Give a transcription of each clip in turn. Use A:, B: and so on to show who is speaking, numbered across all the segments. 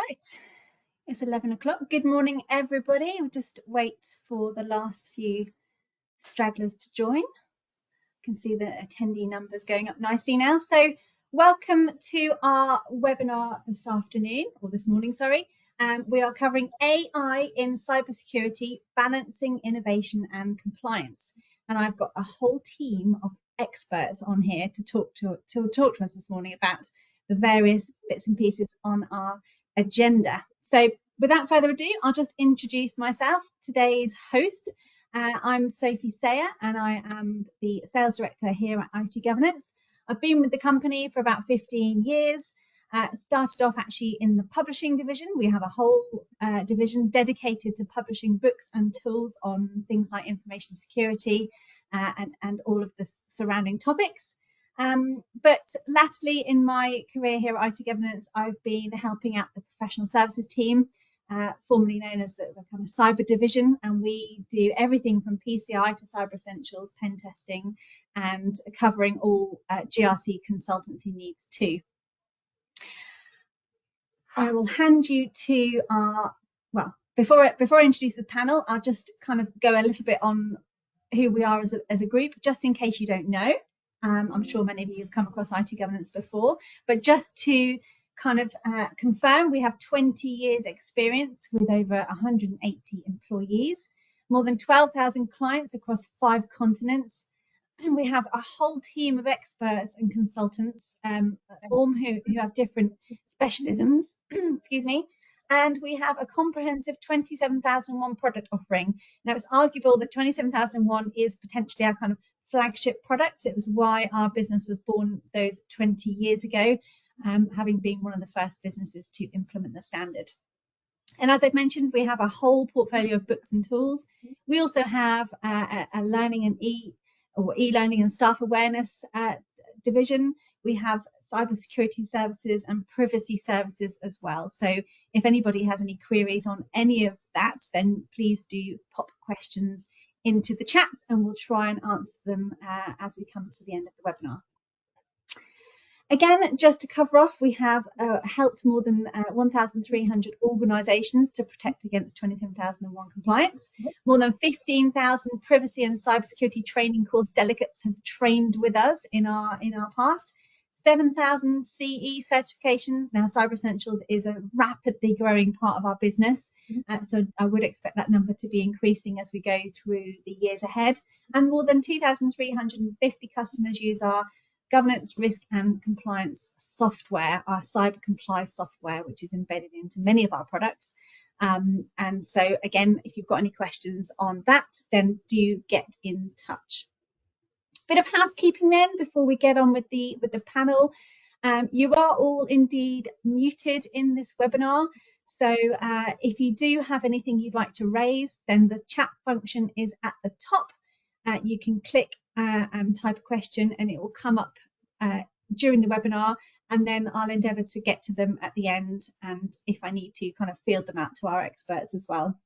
A: Right, it's 11 o'clock. Good morning, everybody. We'll just wait for the last few stragglers to join. You can see the attendee numbers going up nicely now. So welcome to our webinar this afternoon, or this morning, sorry. We are covering AI in cybersecurity, balancing innovation and compliance. And I've got a whole team of experts on here to talk to us this morning about the various bits and pieces on our agenda. So without further ado, I'll just introduce myself, today's host. I'm Sophie Sayer and I am the Sales Director here at IT Governance. I've been with the company for about 15 years. Started off actually in the publishing division. We have a whole division dedicated to publishing books and tools on things like information security and all of the surrounding topics. But latterly in my career here at IT Governance, I've been helping out the professional services team, formerly known as the kind of cyber division, and we do everything from PCI to Cyber Essentials, pen testing, and covering all GRC consultancy needs too. I will hand you to our, well, before I introduce the panel, I'll just kind of go a little bit on who we are as a group, just in case you don't know. I'm sure many of you have come across IT Governance before, but just to kind of confirm, we have 20 years experience with over 180 employees, more than 12,000 clients across 5 continents. And we have a whole team of experts and consultants who have different specialisms, excuse me, and we have a comprehensive 27001 product offering. Now, it's arguable that 27001 is potentially our kind of flagship product. It was why our business was born those 20 years ago, having been one of the first businesses to implement the standard. And as I've mentioned, we have a whole portfolio of books and tools. We also have a learning and e-learning and staff awareness division. We have cybersecurity services and privacy services as well. So if anybody has any queries on any of that, then please do pop questions into the chat and we'll try and answer them as we come to the end of the webinar. Again, just to cover off, we have helped more than 1,300 organisations to protect against 27001 compliance. More than 15,000 privacy and cybersecurity training course delegates have trained with us in our past. 7,000 CE certifications. Now, Cyber Essentials is a rapidly growing part of our business, so I would expect that number to be increasing as we go through the years ahead. And more than 2,350 customers use our governance, risk and compliance software, our Cyber Comply software, which is embedded into many of our products. And so again, if you've got any questions on that, then do get in touch. Bit of housekeeping then before we get on with the panel. You are all indeed muted in this webinar. So if you do have anything you'd like to raise, then the chat function is at the top. You can click and type a question and it will come up during the webinar, and then I'll endeavour to get to them at the end, and if I need to, kind of field them out to our experts as well.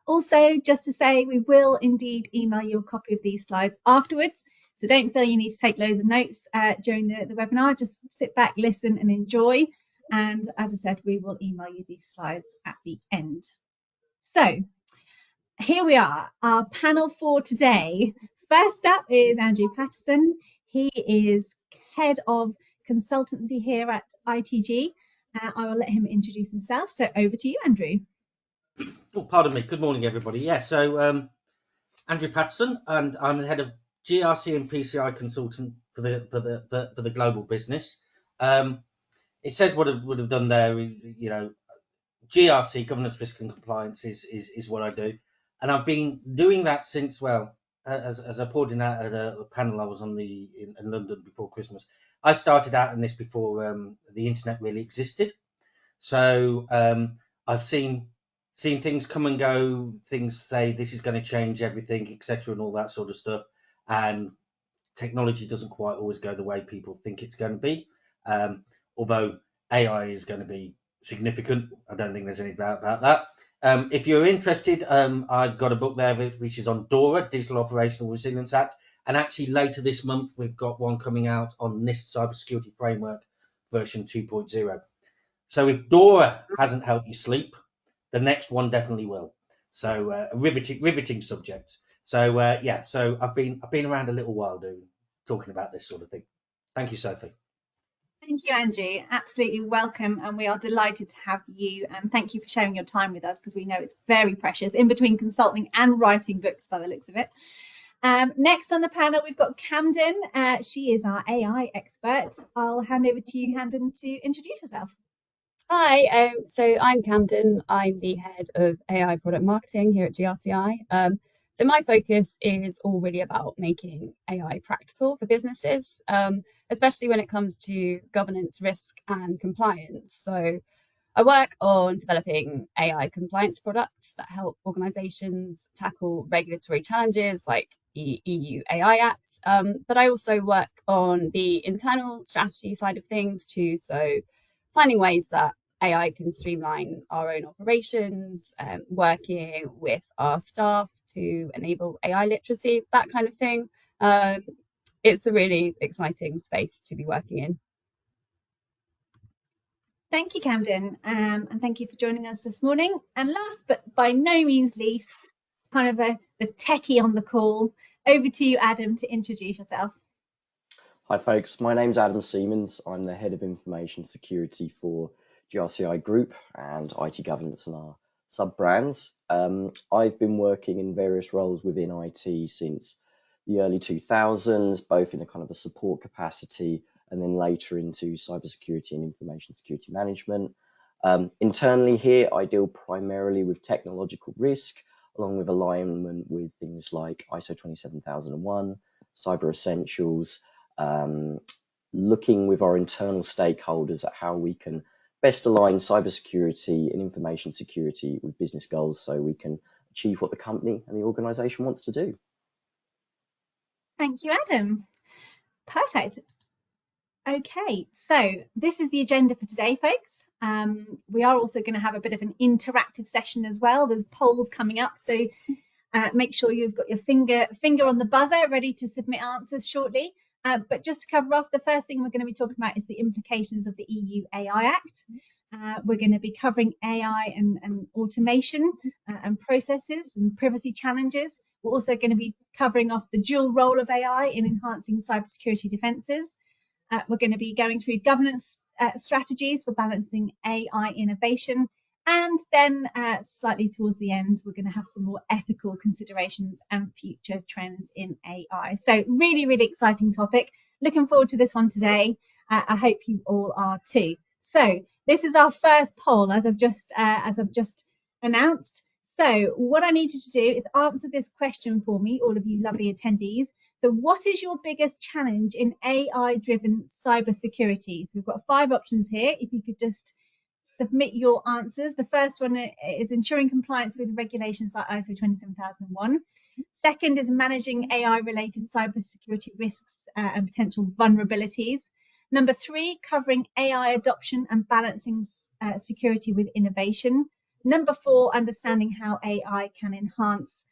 A: Also, just to say, we will indeed email you a copy of these slides afterwards, so don't feel you need to take loads of notes during the webinar. Just sit back, listen and enjoy, and as I said, we will email you these slides at the end. So here we are, our panel for today. First up is Andrew Patterson. He is head of consultancy here at ITG. I will let him introduce himself. So over to you, Andrew.
B: Oh, pardon me. Good morning, everybody. Yeah, so Andrew Patterson, and I'm the head of GRC and PCI consultant for the global business. It says what I would have done there. You know, GRC, governance, risk, and compliance is what I do, and I've been doing that since, well, as I poured in at a panel I was on in London before Christmas. I started out in this before the internet really existed, so I've seen things come and go, things say this is going to change everything, etc., and all that sort of stuff, and technology doesn't quite always go the way people think it's going to be, although AI is going to be significant. I don't think there's any doubt about that. If you're interested, I've got a book there which is on DORA, Digital Operational Resilience Act, and actually later this month we've got one coming out on NIST Cybersecurity Framework version 2.0. So if Dora hasn't helped you sleep, the next one definitely will. So a riveting subject. So yeah, so I've been around a little while talking about this sort of thing. Thank you, Sophie.
A: Thank you, Andrew. Absolutely welcome, and we are delighted to have you. And thank you for sharing your time with us, because we know it's very precious in between consulting and writing books by the looks of it. Next on the panel, we've got Camden. She is our AI expert. I'll hand over to you, Camden, to introduce yourself.
C: Hi, so I'm Camden. I'm the head of AI product marketing here at GRCI. So my focus is all really about making AI practical for businesses, especially when it comes to governance, risk, and compliance. So I work on developing AI compliance products that help organizations tackle regulatory challenges like the EU AI Act. But I also work on the internal strategy side of things too. So finding ways that AI can streamline our own operations, working with our staff to enable AI literacy, that kind of thing. It's a really exciting space to be working in.
A: Thank you, Camden, and thank you for joining us this morning. And last but by no means least, kind of the techie on the call, over to you, Adam, to introduce yourself.
D: Hi folks, my name's Adam Siemens. I'm the Head of Information Security for GRCI Group and IT Governance and our sub-brands. I've been working in various roles within IT since the early 2000s, both in a kind of a support capacity and then later into cybersecurity and information security management. Internally here, I deal primarily with technological risk, along with alignment with things like ISO 27001, Cyber Essentials, looking with our internal stakeholders at how we can best align cybersecurity and information security with business goals so we can achieve what the company and the organization wants to do.
A: Thank you, Adam. Perfect. Okay, so this is the agenda for today, folks. We are also going to have a bit of an interactive session as well. There's polls coming up, so make sure you've got your finger on the buzzer ready to submit answers shortly. But just to cover off, the first thing we're going to be talking about is the implications of the EU AI Act. We're going to be covering AI and automation and processes and privacy challenges. We're also going to be covering off the dual role of AI in enhancing cybersecurity defences. We're going to be going through governance strategies for balancing AI innovation. And then slightly towards the end, we're going to have some more ethical considerations and future trends in AI. So really, really exciting topic. Looking forward to this one today. I hope you all are too. So this is our first poll, as I've just announced. So what I need you to do is answer this question for me, all of you lovely attendees. So what is your biggest challenge in AI-driven cybersecurity? So we've got 5 options here. If you could just submit your answers. The first one is ensuring compliance with regulations like ISO 27001. Second is managing AI-related cybersecurity risks and potential vulnerabilities. Number 3, covering AI adoption and balancing security with innovation. Number 4, understanding how AI can enhance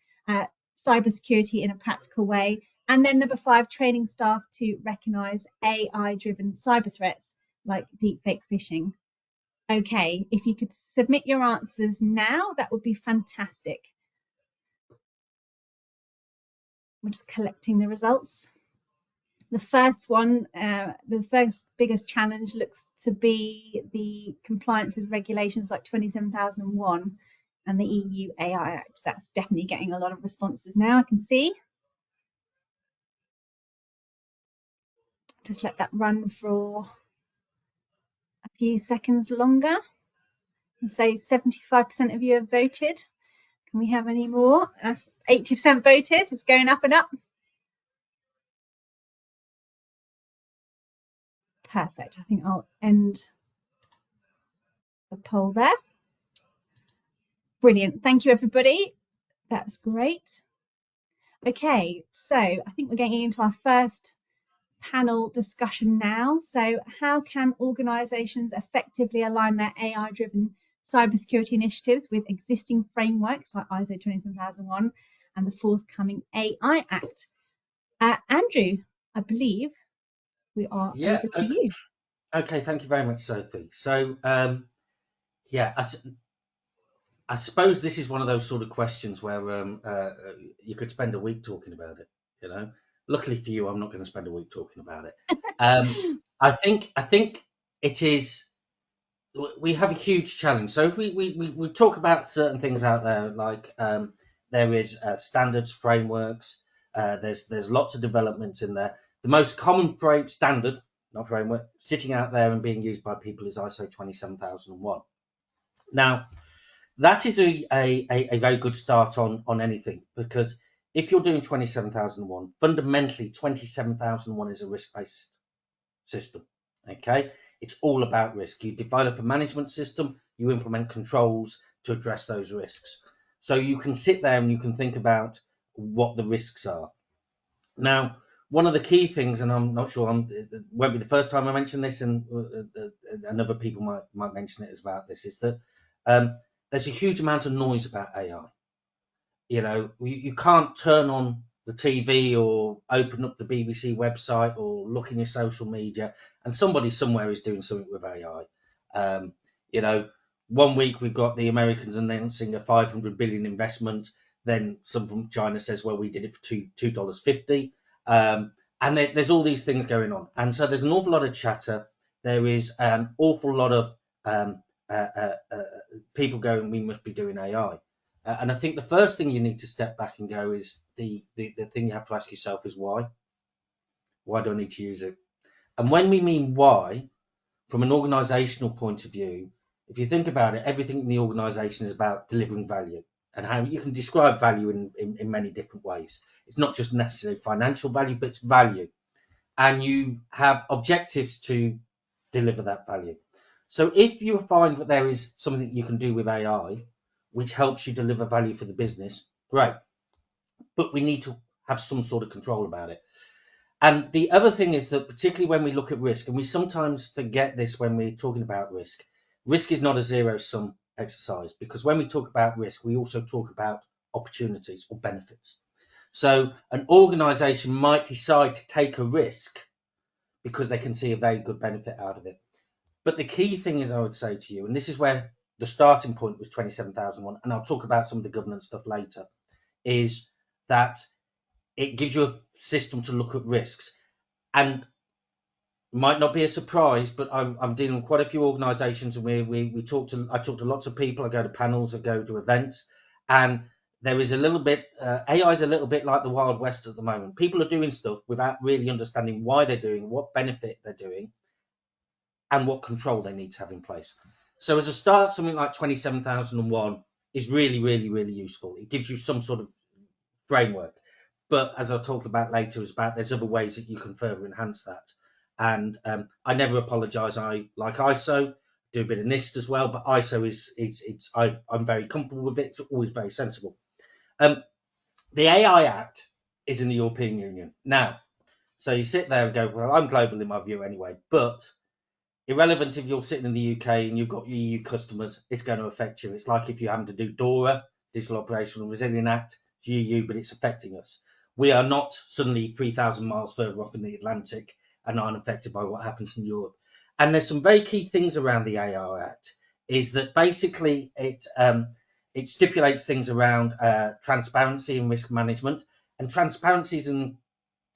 A: cybersecurity in a practical way. And then number 5, training staff to recognise AI-driven cyber threats like deepfake phishing. Okay, if you could submit your answers now, that would be fantastic. We're just collecting the results. The first one, the first biggest challenge looks to be the compliance with regulations like 27001 and the EU AI Act. That's definitely getting a lot of responses now, I can see. Just let that run for a few seconds longer. I'll say 75% of you have voted. Can we have any more? That's 80% voted. It's going up and up. Perfect. I think I'll end the poll there. Brilliant. Thank you, everybody. That's great. Okay, so I think we're getting into our first panel discussion now. So how can organisations effectively align their AI-driven cybersecurity initiatives with existing frameworks like ISO 27001 and the forthcoming AI Act? Andrew, I believe we are over to you.
B: Okay, thank you very much, Sophie. So, yeah, I suppose this is one of those sort of questions where you could spend a week talking about it. You know, luckily for you, I'm not going to spend a week talking about it. I think it is. We have a huge challenge. So if we talk about certain things out there, like there is standards, frameworks. There's lots of development in there. The most common standard, not framework, sitting out there and being used by people is ISO 27001. Now, that is a very good start on anything, because if you're doing 27001, fundamentally 27001 is a risk-based system. Okay, it's all about risk. You develop a management system, you implement controls to address those risks. So you can sit there and you can think about what the risks are. Now, one of the key things, and I'm not sure, it won't be the first time I mention this, and other people might mention it as about this, is that there's a huge amount of noise about AI. You know, you can't turn on the TV or open up the BBC website or look in your social media and somebody somewhere is doing something with AI. You know, one week we've got the Americans announcing a 500 billion investment. Then some from China says, well, we did it for $2.50. And there's all these things going on. And so there's an awful lot of chatter. There is an awful lot of people going, we must be doing AI. And I think the first thing you need to step back and go is the thing you have to ask yourself is why? Why do I need to use it? And when we mean why, from an organizational point of view, if you think about it, everything in the organization is about delivering value, and how you can describe value in many different ways. It's not just necessarily financial value, but it's value. And you have objectives to deliver that value. So if you find that there is something that you can do with AI, which helps you deliver value for the business, great. But we need to have some sort of control about it. And the other thing is that, particularly when we look at risk, and we sometimes forget this when we're talking about risk, risk is not a zero-sum exercise, because when we talk about risk, we also talk about opportunities or benefits. So an organization might decide to take a risk because they can see a very good benefit out of it. But the key thing is, I would say to you, and this is where the starting point was 27001, and I'll talk about some of the governance stuff later, is that it gives you a system to look at risks. And might not be a surprise, but I'm dealing with quite a few organisations, and I talk to lots of people. I go to panels, I go to events, and there is a little bit AI is a little bit like the Wild West at the moment. People are doing stuff without really understanding why they're doing, what benefit they're doing, and what control they need to have in place. So as a start, something like 27001 is really, really, really useful. It gives you some sort of framework. But as I'll talk about later, there's other ways that you can further enhance that. And I never apologise. I like ISO, do a bit of NIST as well, but ISO I'm very comfortable with it. It's always very sensible. The AI Act is in the European Union now. So you sit there and go, well, I'm global in my view anyway, but irrelevant if you're sitting in the UK and you've got EU customers, it's going to affect you. It's like if you're having to do DORA, Digital Operational Resilience Act, for EU, but it's affecting us. We are not suddenly 3,000 miles further off in the Atlantic and aren't affected by what happens in Europe. And there's some very key things around the AI Act, is that basically it stipulates things around transparency and risk management. And transparency is an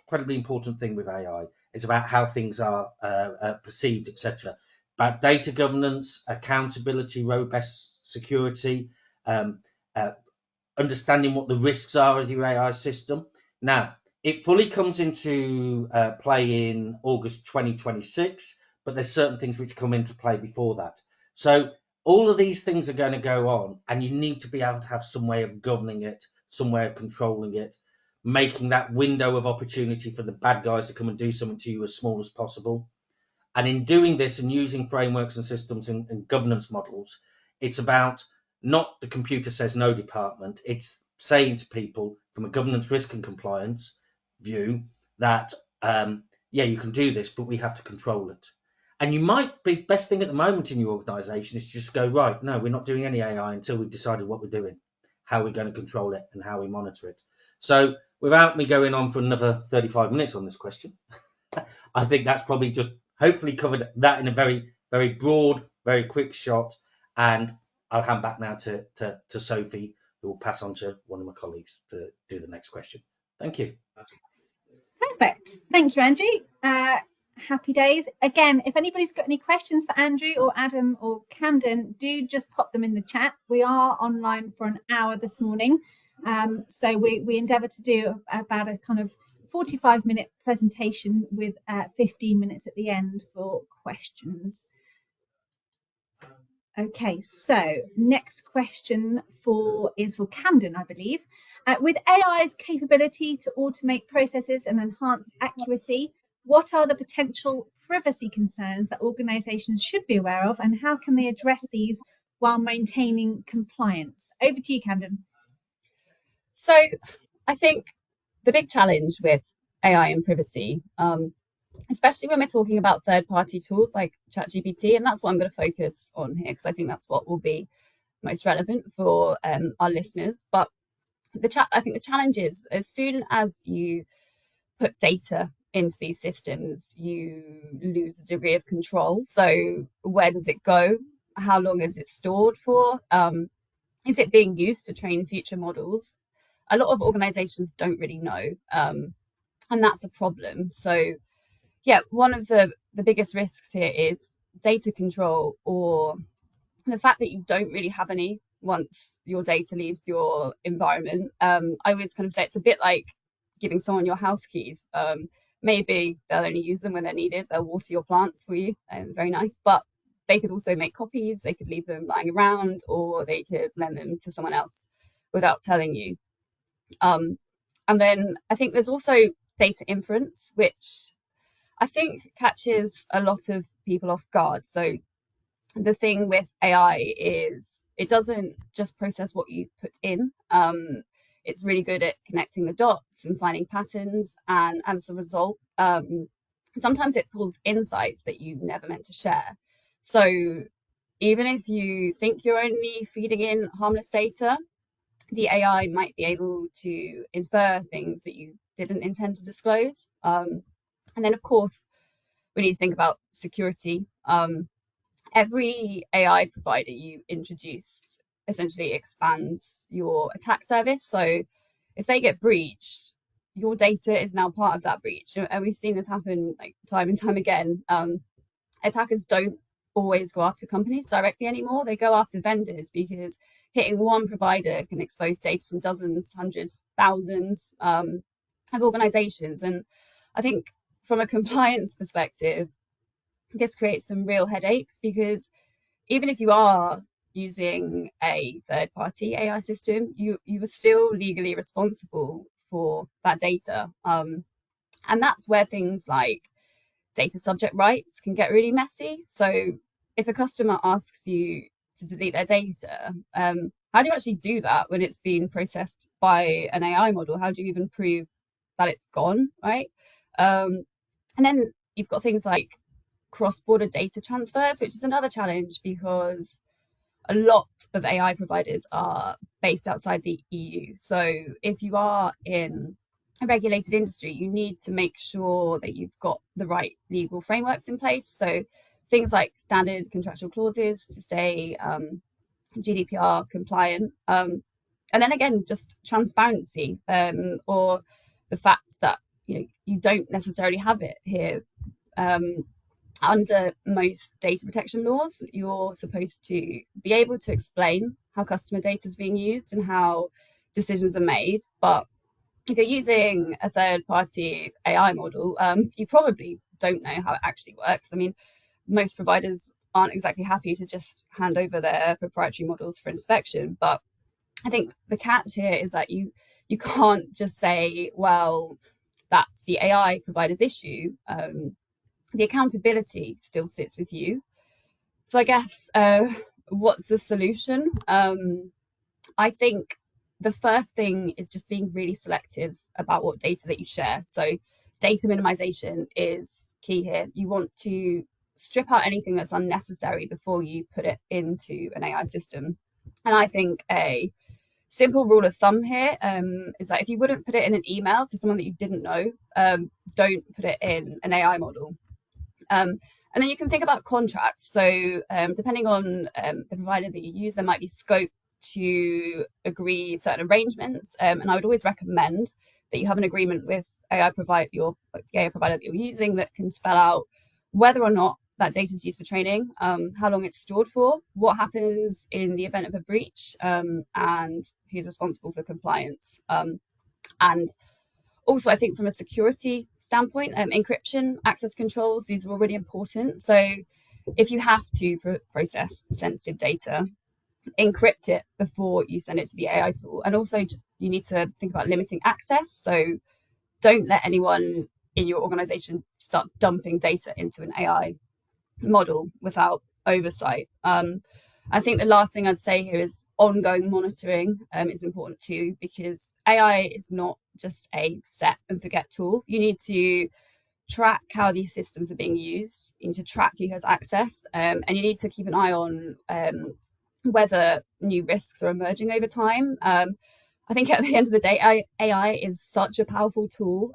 B: incredibly important thing with AI. It's about how things are perceived, etc. About data governance, accountability, robust security, understanding what the risks are of your AI system. Now, it fully comes into play in August 2026, but there's certain things which come into play before that. So all of these things are going to go on, and you need to be able to have some way of governing it, some way of controlling it, making that window of opportunity for the bad guys to come and do something to you as small as possible. And in doing this and using frameworks and systems and governance models, it's about not the computer says no department. It's saying to people from a governance, risk and compliance view that, yeah, you can do this, but we have to control it. And you might be, best thing at the moment in your organisation is to just go, right, no, we're not doing any AI until we've decided what we're doing, how we're going to control it and how we monitor it. So without me going on for another 35 minutes on this question, I think that's probably just hopefully covered that in a very, very broad, very quick shot. And I'll hand back now to Sophie, who will pass on to one of my colleagues to do the next question. Thank you.
A: Perfect. Thank you, Andrew. Happy days. Again, if anybody's got any questions for Andrew or Adam or Camden, do just pop them in the chat. We are online for an hour this morning. So we endeavour to do about a kind of 45-minute presentation with 15 minutes at the end for questions. Okay, so next question is for Camden, I believe. With AI's capability to automate processes and enhance accuracy, what are the potential privacy concerns that organisations should be aware of, and how can they address these while maintaining compliance? Over to you, Camden.
C: So I think the big challenge with AI and privacy, especially when we're talking about third-party tools like ChatGPT, and that's what I'm going to focus on here because I think that's what will be most relevant for our listeners. But I think the challenge is, as soon as you put data into these systems, you lose a degree of control. So where does it go? How long is it stored for? Is it being used to train future models? A lot of organizations don't really know, and that's a problem. So yeah, one of the biggest risks here is data control, or the fact that you don't really have any once your data leaves your environment. I always kind of say it's a bit like giving someone your house keys. Maybe they'll only use them when they're needed. They'll water your plants for you, very nice. But they could also make copies. They could leave them lying around, or they could lend them to someone else without telling you. And then I think there's also data inference, which I think catches a lot of people off guard. So the thing with AI is it doesn't just process what you put in. It's really good at connecting the dots and finding patterns, and as a result, sometimes it pulls insights that you never meant to share. So even if you think you're only feeding in harmless data, the AI might be able to infer things that you didn't intend to disclose. And then, of course, we need to think about security. Every AI provider you introduce essentially expands your attack service. So if they get breached, your data is now part of that breach. And we've seen this happen like time and time again. Attackers don't always go after companies directly anymore. They go after vendors, because hitting one provider can expose data from dozens, hundreds, thousands of organizations. And I think from a compliance perspective, this creates some real headaches, because even if you are using a third-party AI system, you are still legally responsible for that data. And that's where things like data subject rights can get really messy. So if a customer asks you to delete their data, how do you actually do that when it's being processed by an AI model? How do you even prove that it's gone, right? And then you've got things like cross-border data transfers, which is another challenge, because a lot of AI providers are based outside the EU. So if you are in a regulated industry, you need to make sure that you've got the right legal frameworks in place. So things like standard contractual clauses to stay GDPR compliant. And then again, just transparency, or the fact that you don't necessarily have it here. Under most data protection laws, you're supposed to be able to explain how customer data is being used and how decisions are made. But if you're using a third-party AI model, you probably don't know how it actually works. I mean, most providers aren't exactly happy to just hand over their proprietary models for inspection. But I think the catch here is that you can't just say, well, that's the AI provider's issue. The accountability still sits with you. So I guess what's the solution? I think the first thing is just being really selective about what data that you share. So data minimization is key here. You want to strip out anything that's unnecessary before you put it into an AI system. And I think a simple rule of thumb here is that if you wouldn't put it in an email to someone that you didn't know, don't put it in an AI model. And then you can think about contracts. So depending on the provider that you use, there might be scope to agree certain arrangements. And I would always recommend that you have an agreement with the AI provider that you're using that can spell out whether or not that data is used for training, how long it's stored for, what happens in the event of a breach, and who's responsible for compliance. And also, I think from a security standpoint, encryption, access controls, these are all really important. So if you have to process sensitive data, encrypt it before you send it to the AI tool. And also just you need to think about limiting access. So don't let anyone in your organization start dumping data into an AI model without oversight. I think the last thing I'd say here is ongoing monitoring is important too, because AI is not just a set and forget tool. You need to track how these systems are being used. You need to track who has access, and you need to keep an eye on whether new risks are emerging over time. I think at the end of the day, AI is such a powerful tool,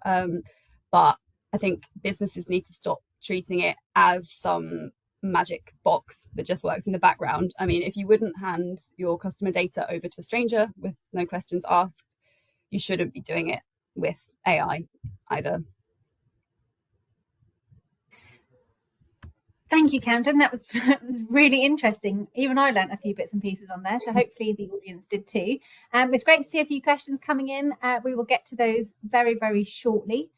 C: but I think businesses need to stop treating it as some magic box that just works in the background. I mean, if you wouldn't hand your customer data over to a stranger with no questions asked, you shouldn't be doing it with AI either.
A: Thank you, Camden. That was really interesting. Even I learnt a few bits and pieces on there, so hopefully the audience did too. It's great to see a few questions coming in. We will get to those very, very shortly.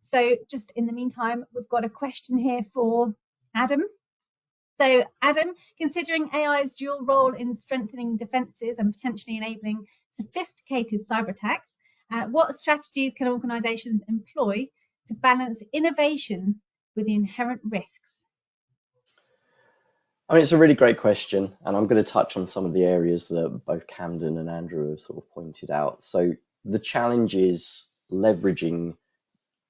A: So just in the meantime, we've got a question here for Adam. So Adam, considering AI's dual role in strengthening defences and potentially enabling sophisticated cyber attacks, what strategies can organisations employ to balance innovation with the inherent risks?
D: I mean, it's a really great question, and I'm going to touch on some of the areas that both Camden and Andrew have sort of pointed out. So the challenge is leveraging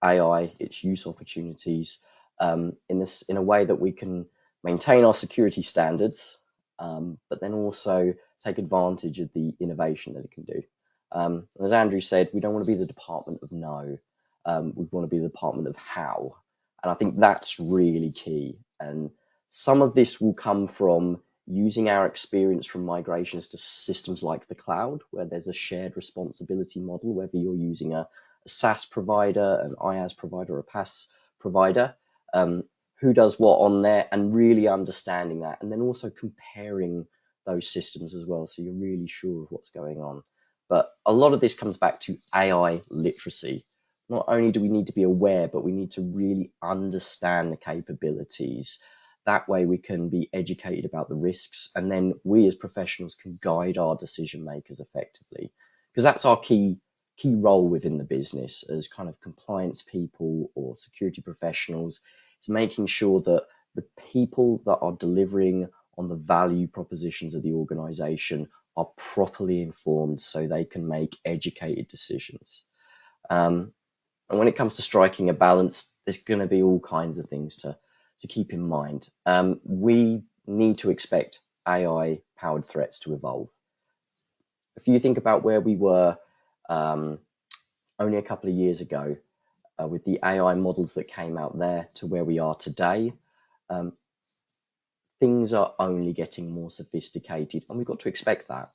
D: AI, its use opportunities, in a way that we can maintain our security standards, but then also take advantage of the innovation that it can do. And as Andrew said, we don't want to be the department of no. We want to be the department of how. And I think that's really key. And some of this will come from using our experience from migrations to systems like the cloud, where there's a shared responsibility model, whether you're using a SaaS provider, an IaaS provider, or a PaaS provider, who does what on there, and really understanding that, and then also comparing those systems as well, so you're really sure of what's going on. But a lot of this comes back to AI literacy. Not only do we need to be aware, but we need to really understand the capabilities. That way we can be educated about the risks, and then we as professionals can guide our decision makers effectively, because that's our key role within the business as kind of compliance people or security professionals. It's making sure that the people that are delivering on the value propositions of the organization are properly informed so they can make educated decisions. And when it comes to striking a balance, there's going to be all kinds of things to keep in mind. We need to expect AI-powered threats to evolve. If you think about where we were only a couple of years ago with the AI models that came out there to where we are today, things are only getting more sophisticated, and we've got to expect that.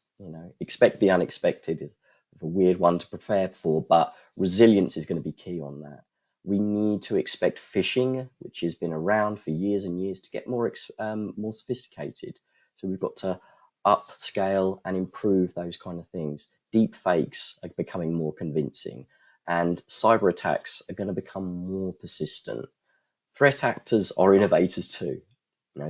D: Expect the unexpected is a weird one to prepare for, but resilience is going to be key on that. We need to expect phishing, which has been around for years and years, to get more sophisticated. So we've got to upscale and improve those kind of things. Deep fakes are becoming more convincing, and cyber attacks are going to become more persistent. Threat actors are innovators too.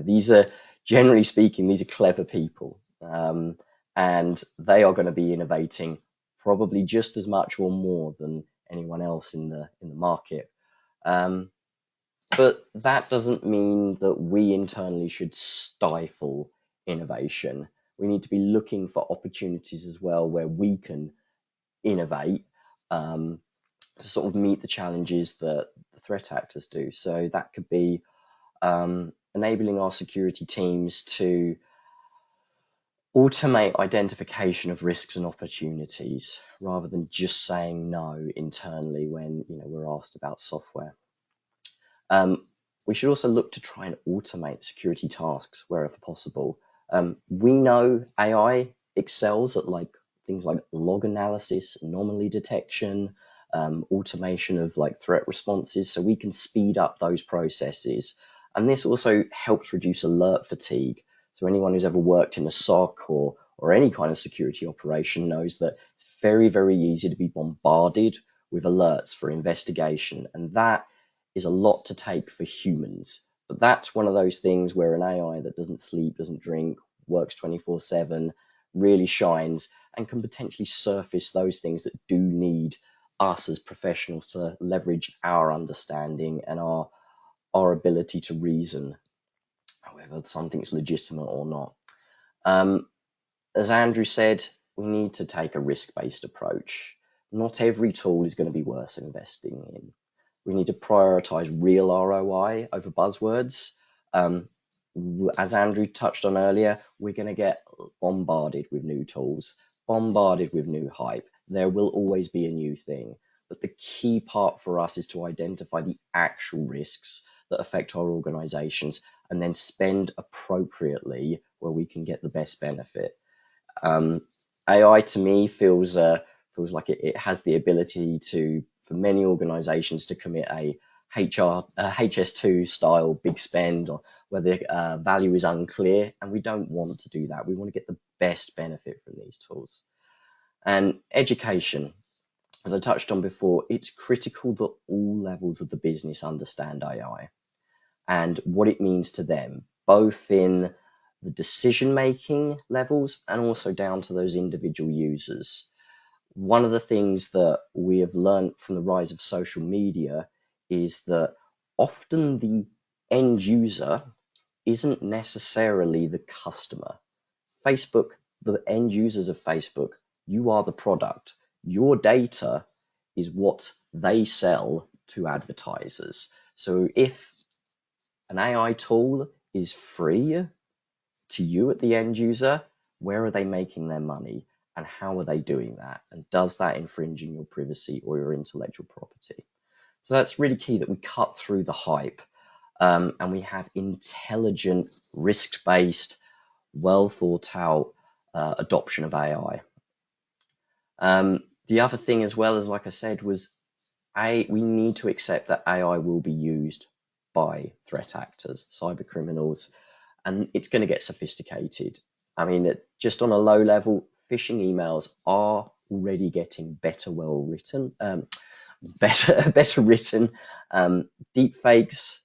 D: These are, generally speaking, these are clever people, and they are going to be innovating probably just as much or more than anyone else in the market. But that doesn't mean that we internally should stifle innovation. We need to be looking for opportunities as well where we can innovate to sort of meet the challenges that the threat actors do. So that could be enabling our security teams to automate identification of risks and opportunities rather than just saying no internally when we're asked about software. We should also look to try and automate security tasks wherever possible. We know AI excels at things like log analysis, anomaly detection, automation of threat responses, so we can speed up those processes. And this also helps reduce alert fatigue. So anyone who's ever worked in a SOC or any kind of security operation knows that it's very, very easy to be bombarded with alerts for investigation, and that is a lot to take for humans. But that's one of those things where an AI that doesn't sleep, doesn't drink, works 24/7, really shines and can potentially surface those things that do need us as professionals to leverage our understanding and our ability to reason, however something's legitimate or not. As Andrew said, we need to take a risk-based approach. Not every tool is going to be worth investing in. We need to prioritize real ROI over buzzwords. As Andrew touched on earlier, we're going to get bombarded with new tools, bombarded with new hype. There will always be a new thing. But the key part for us is to identify the actual risks that affect our organizations and then spend appropriately where we can get the best benefit. AI to me feels like it has the ability for many organizations to commit a HS2 style big spend or where the value is unclear, and we don't want to do that. We want to get the best benefit from these tools. And education, as I touched on before, it's critical that all levels of the business understand AI and what it means to them, both in the decision-making levels and also down to those individual users. One of the things that we have learned from the rise of social media is that often the end user isn't necessarily the customer. Facebook, the end users of Facebook, you are the product. Your data is what they sell to advertisers. So if an AI tool is free to you at the end user, where are they making their money and how are they doing that? And does that infringe on your privacy or your intellectual property? So that's really key that we cut through the hype and we have intelligent, risk-based, well thought out adoption of AI. The other thing as well, as like I said, was we need to accept that AI will be used by threat actors, cyber criminals, and it's going to get sophisticated. I mean, just on a low level, phishing emails are already getting better written. Deep fakes,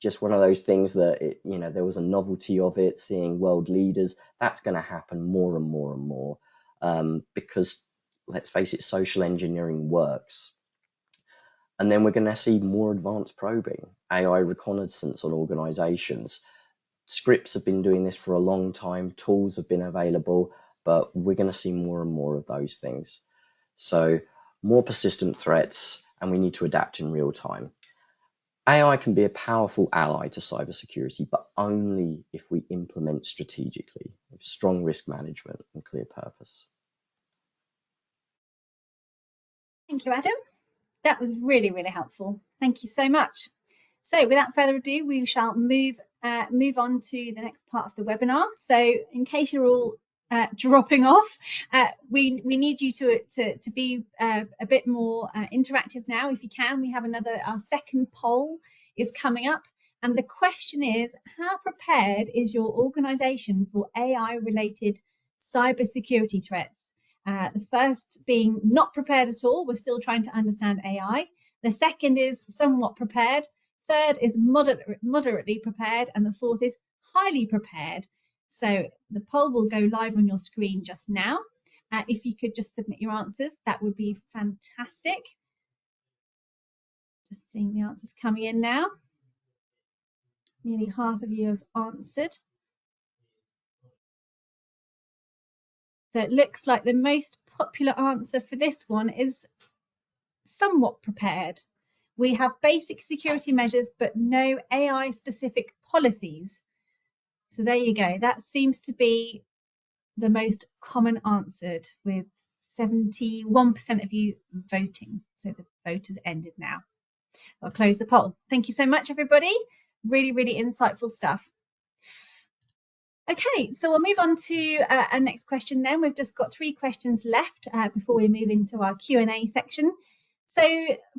D: just one of those things that there was a novelty of it, seeing world leaders. That's going to happen more and more and more because let's face it, social engineering works. And then we're going to see more advanced probing, AI reconnaissance on organizations. Scripts have been doing this for a long time, tools have been available, but we're going to see more and more of those things. So more persistent threats, and we need to adapt in real time. AI can be a powerful ally to cybersecurity, but only if we implement strategically with strong risk management and clear purpose.
A: Thank you, Adam. That was really, really helpful. Thank you so much. So without further ado, we shall move on to the next part of the webinar. So in case you're all dropping off, we need you to be a bit more interactive now if you can. We have our second poll is coming up, and the question is, how prepared is your organization for AI related cybersecurity threats? The first being not prepared at all, we're still trying to understand AI. The second is somewhat prepared. Third is moderately prepared, and the fourth is highly prepared. So the poll will go live on your screen just now. If you could just submit your answers, that would be fantastic. Just seeing the answers coming in now. Nearly half of you have answered. So it looks like the most popular answer for this one is somewhat prepared. We have basic security measures, but no AI specific policies. So there you go. That seems to be the most common answered, with 71% of you voting. So the vote has ended now. I'll close the poll. Thank you so much, everybody. Really, really insightful stuff. Okay, so we'll move on to our next question then. We've just got 3 questions left before we move into our Q&A section. So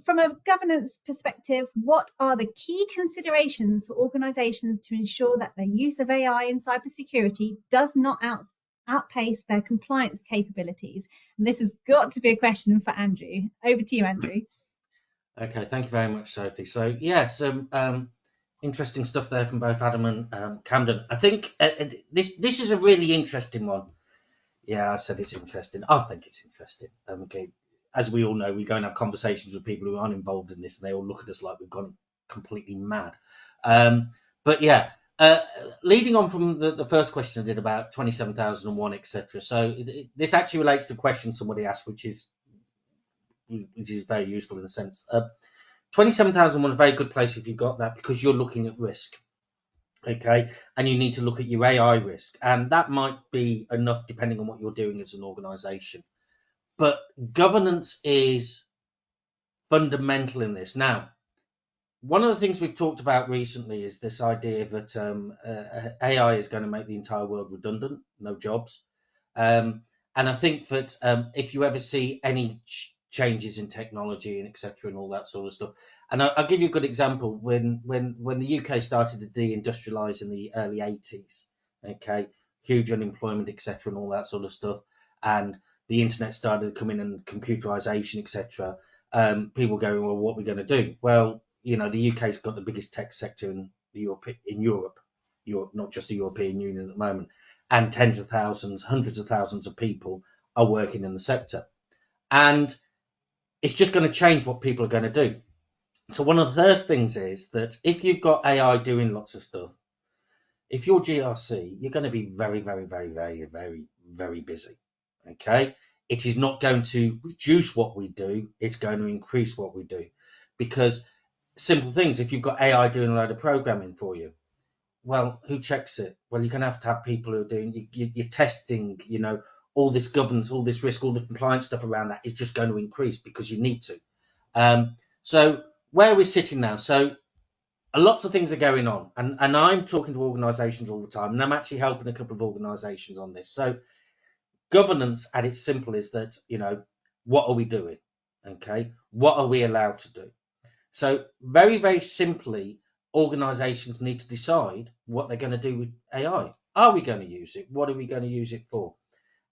A: from a governance perspective, what are the key considerations for organisations to ensure that their use of AI in cybersecurity does not outpace their compliance capabilities? And this has got to be a question for Andrew. Over to you, Andrew.
B: Okay, thank you very much, Sophie. So yes, interesting stuff there from both Adam and Camden. I think this is a really interesting one. Yeah, I've said it's interesting. I think it's interesting. Okay, as we all know, we go and have conversations with people who aren't involved in this, and they all look at us like we've gone completely mad. But yeah, leading on from the first question I did about 27001, etc. So this actually relates to a question somebody asked, which is very useful in the sense. 27001 is a very good place if you've got that, because you're looking at risk. Okay, and you need to look at your AI risk, and that might be enough depending on what you're doing as an organization. But governance is fundamental in this. Now, one of the things we've talked about recently is this idea that AI is going to make the entire world redundant, no jobs. And I think that if you ever see any changes in technology and etc. and all that sort of stuff, and I'll give you a good example. When the UK started to deindustrialize in the early 80s, okay, huge unemployment, etc. and all that sort of stuff, and the internet started to come in and computerization, etc. People going, well, what are we going to do? Well, you know, the UK's got the biggest tech sector in Europe, not just the European Union at the moment, and tens of thousands, hundreds of thousands of people are working in the sector, and it's just going to change what people are going to do. So one of the first things is that if you've got AI doing lots of stuff, if you're GRC, you're going to be very, very, very, very, very, very busy. Okay, it is not going to reduce what we do; it's going to increase what we do, because simple things. If you've got AI doing a load of programming for you, well, who checks it? Well, you're going to have people who are doing your testing. You know, all this governance, all this risk, all the compliance stuff around that is just going to increase because you need to. So where we're sitting now, so lots of things are going on, and I'm talking to organisations all the time, and I'm actually helping a couple of organisations on this. So governance at its simple is that, you know, what are we doing? Okay, what are we allowed to do? So very, very simply, organisations need to decide what they're going to do with AI. Are we going to use it? What are we going to use it for?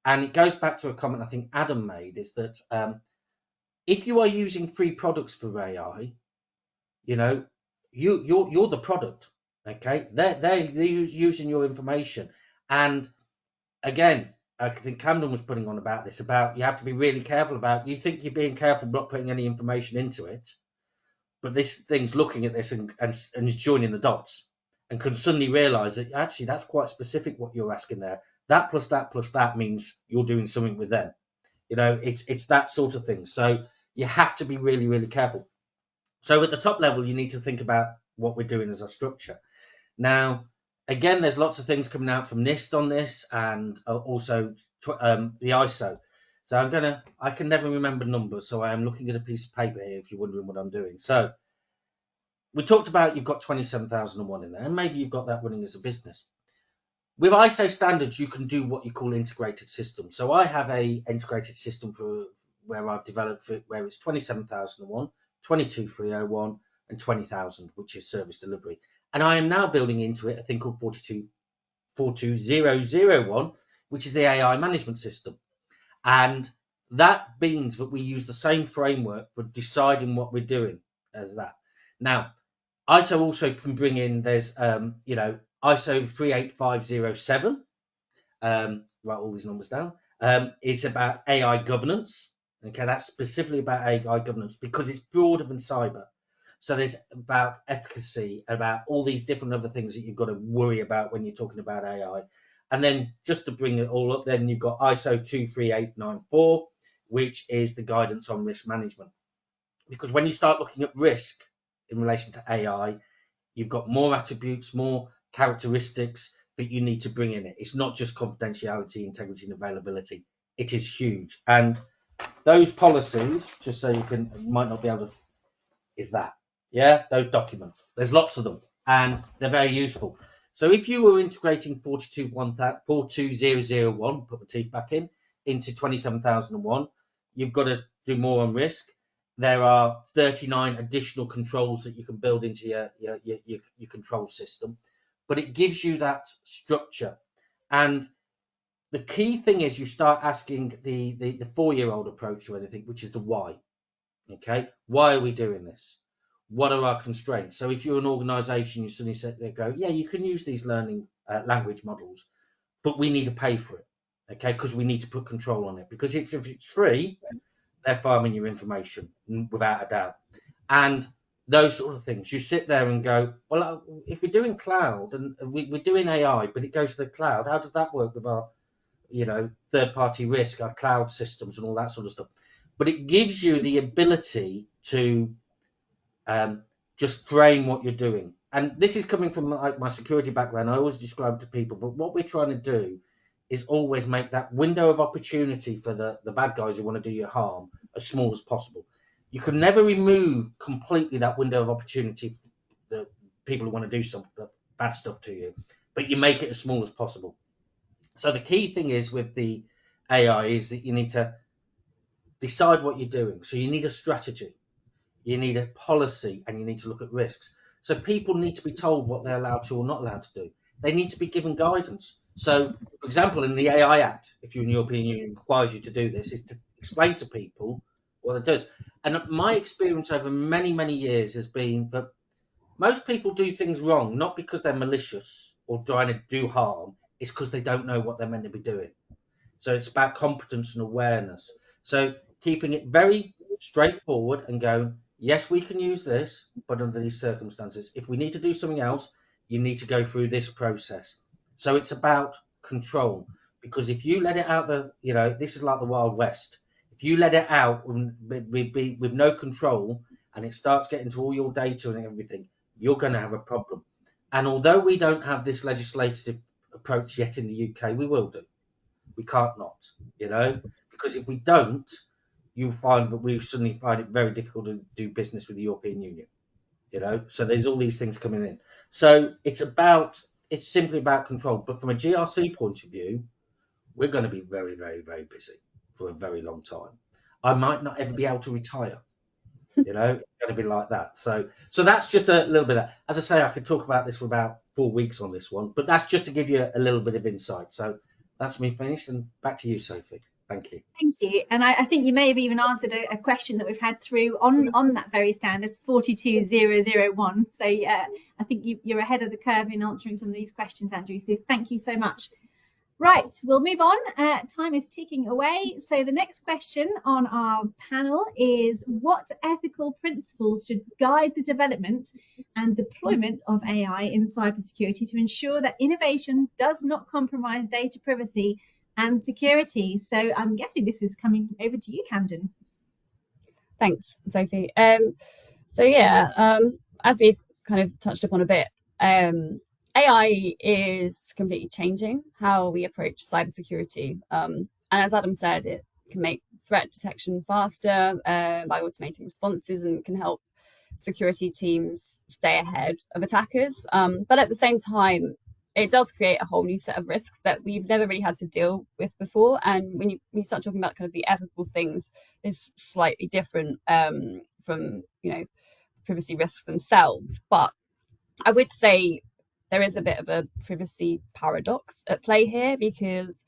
B: And it goes back to a comment I think Adam made, is that if you are using free products for AI, you know, you're the product. Okay, they're using your information. And again, I think Camden was putting on about this, about you have to be really careful about, you think you're being careful not putting any information into it, but this thing's looking at this and is joining the dots, and can suddenly realise that actually that's quite specific what you're asking there. That plus that plus that means you're doing something with them. You know, it's that sort of thing. So you have to be really, really careful. So at the top level, you need to think about what we're doing as a structure. Now, again, there's lots of things coming out from NIST on this, and also the ISO. So I can never remember numbers, so I am looking at a piece of paper here if you're wondering what I'm doing. So we talked about you've got 27001 in there, and maybe you've got that running as a business. With ISO standards, you can do what you call integrated systems. So I have a integrated system for where I've developed it, where it's 27001, 22301, and 20,000, which is service delivery. And I am now building into it a thing called 42001, which is the AI management system. And that means that we use the same framework for deciding what we're doing as that. Now, ISO also can bring in, there's, you know, ISO 38507, write all these numbers down. It's about AI governance. Okay, that's specifically about AI governance because it's broader than cyber. So there's about efficacy, about all these different other things that you've got to worry about when you're talking about AI. And then just to bring it all up, then you've got ISO 23894, which is the guidance on risk management. Because when you start looking at risk in relation to AI, you've got more attributes, more characteristics that you need to bring in it. It's not just confidentiality, integrity, and availability. It is huge. And those policies, just so you might not be able to, is that. Yeah, those documents. There's lots of them. and they're very useful. So if you were integrating 42001, put my teeth back in, into 27001, you've got to do more on risk. There are 39 additional controls that you can build into your control system, but it gives you that structure. And the key thing is you start asking the 4-year-old approach to anything, which is the why. Okay, why are we doing this? What are our constraints? So if you're an organization, you suddenly sit there and go, yeah, you can use these learning language models, but we need to pay for it. Okay, because we need to put control on it. Because if it's free, they're farming your information without a doubt. And those sort of things, you sit there and go, well, if we're doing cloud and we're doing AI, but it goes to the cloud, how does that work with our, third-party risk, our cloud systems and all that sort of stuff? But it gives you the ability to just frame what you're doing. And this is coming from my security background. I always describe to people that what we're trying to do is always make that window of opportunity for the bad guys who want to do you harm as small as possible. You can never remove completely that window of opportunity for the people who want to do some bad stuff to you, but you make it as small as possible. So the key thing is with the AI is that you need to decide what you're doing. So you need a strategy, you need a policy, and you need to look at risks. So people need to be told what they're allowed to or not allowed to do. They need to be given guidance. So, for example, in the AI Act, if you're in the European Union, requires you to do this, is to explain to people what it does. And my experience over many, many years has been that most people do things wrong, not because they're malicious or trying to do harm, it's because they don't know what they're meant to be doing. So it's about competence and awareness. So keeping it very straightforward and going, yes, we can use this, but under these circumstances, if we need to do something else, you need to go through this process. So it's about control, because if you let it out this is like the Wild West. If you let it out with no control and it starts getting to all your data and everything, you're going to have a problem. And although we don't have this legislative approach yet in the UK, we will do. We can't not, because if we don't, you'll find that we suddenly find it very difficult to do business with the European Union, So there's all these things coming in. So it's simply about control. But from a GRC point of view, we're going to be very, very, very busy for a very long time. I might not ever be able to retire. It's going to be like that. So that's just a little bit of that. As I say, I could talk about this for about 4 weeks on this one, but that's just to give you a little bit of insight. So that's me finished, and back to you, Sophie. Thank you.
A: Thank you. And I think you may have even answered a question that we've had through on that very standard 42001. So I think you're ahead of the curve in answering some of these questions, Andrew. So thank you so much. Right, we'll move on. Time is ticking away. So the next question on our panel is, what ethical principles should guide the development and deployment of AI in cybersecurity to ensure that innovation does not compromise data privacy and security? So I'm guessing this is coming over to you, Camden.
C: Thanks, Sophie. As we've kind of touched upon a bit, AI is completely changing how we approach cybersecurity. And as Adam said, it can make threat detection faster by automating responses and can help security teams stay ahead of attackers. But at the same time, it does create a whole new set of risks that we've never really had to deal with before. And when you start talking about kind of the ethical things, is slightly different from privacy risks themselves. But I would say there is a bit of a privacy paradox at play here, because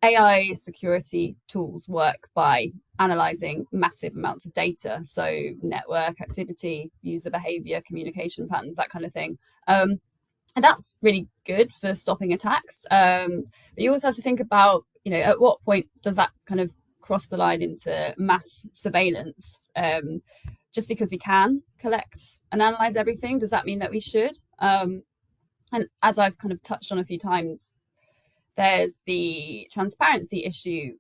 C: AI security tools work by analyzing massive amounts of data, so network activity, user behavior, communication patterns, that kind of thing. And that's really good for stopping attacks. But you also have to think about, at what point does that kind of cross the line into mass surveillance? Just because we can collect and analyze everything, does that mean that we should? And as I've kind of touched on a few times, there's the transparency issue,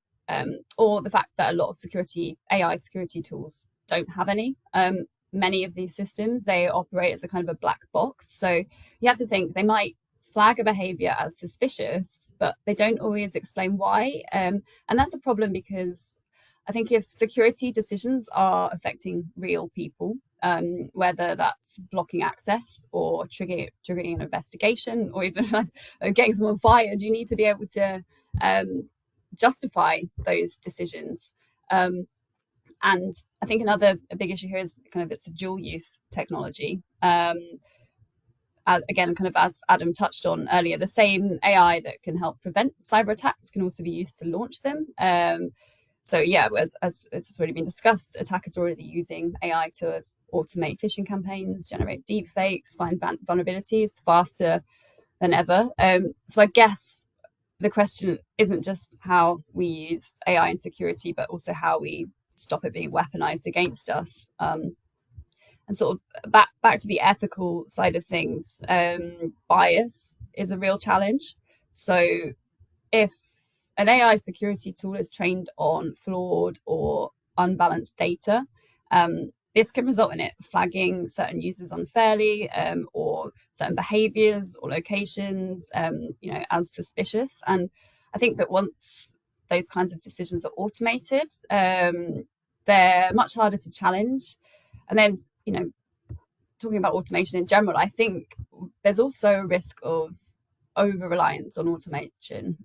C: or the fact that a lot of AI security tools don't have any. Many of these systems, they operate as a kind of a black box. So you have to think they might flag a behavior as suspicious, but they don't always explain why. And that's a problem, because I think if security decisions are affecting real people, whether that's blocking access or triggering an investigation, or even getting someone fired. You need to be able to justify those decisions. And I think a big issue here is kind of it's a dual use technology. Again, kind of as Adam touched on earlier, the same AI that can help prevent cyber attacks can also be used to launch them. So yeah, as it's already been discussed, attackers are already using AI to automate phishing campaigns, generate deep fakes, find vulnerabilities faster than ever. So I guess the question isn't just how we use AI in security, but also how we stop it being weaponized against us. And sort of back to the ethical side of things, bias is a real challenge. So if an AI security tool is trained on flawed or unbalanced data, this can result in it flagging certain users unfairly, or certain behaviors or locations, as suspicious. And I think that once those kinds of decisions are automated, they're much harder to challenge. And then, talking about automation in general, I think there's also a risk of over-reliance on automation.